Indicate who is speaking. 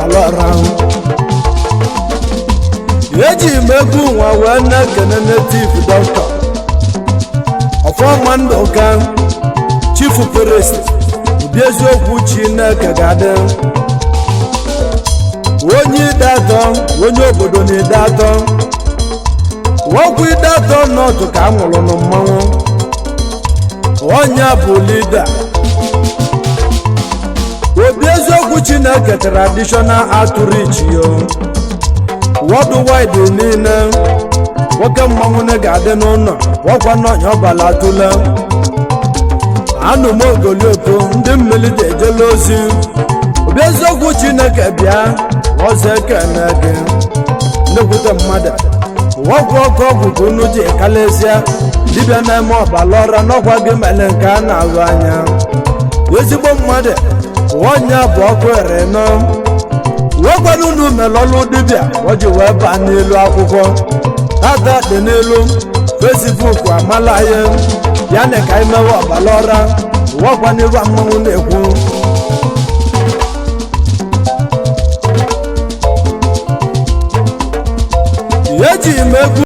Speaker 1: ọbalọra eji m egwu nwa wee na-ekene native doctor ọfọma ndụka chief priest ụdị eziokwu Chineke ga-adị onye ide atọ onye obodo na-ede atọ okwu ide atọ n'otu ka a mụrụ na mmanwụ onye bụ lida obi eziokwu Chineke traditional outreach yo worldwide niile nwoke mmanwụ na ga-adị n'ụlọ ọkwa n'ọnya ọbala atụla anụmogolioto ndị mmelite ejela ozi obi eziokwu Chineke bịa ọzọ ekene gị nnekwute mmadụ ọgwụ ọkụ ọgwụ ka unu ji kalịsịa dibịa na-eme ọbalọra n'ọkwa gị mere nke a na-ahụ anya ezigbo mmadụ onye bụ ọkụ ereno wekwara unu mere ọlụ dibịa o ji wee baa n'elu akwụkwọ tata dị n'elu Facebook amala ya na ka imewe ọbalọra wakwa n'iru mmanwụ na-ekwu eji m egwu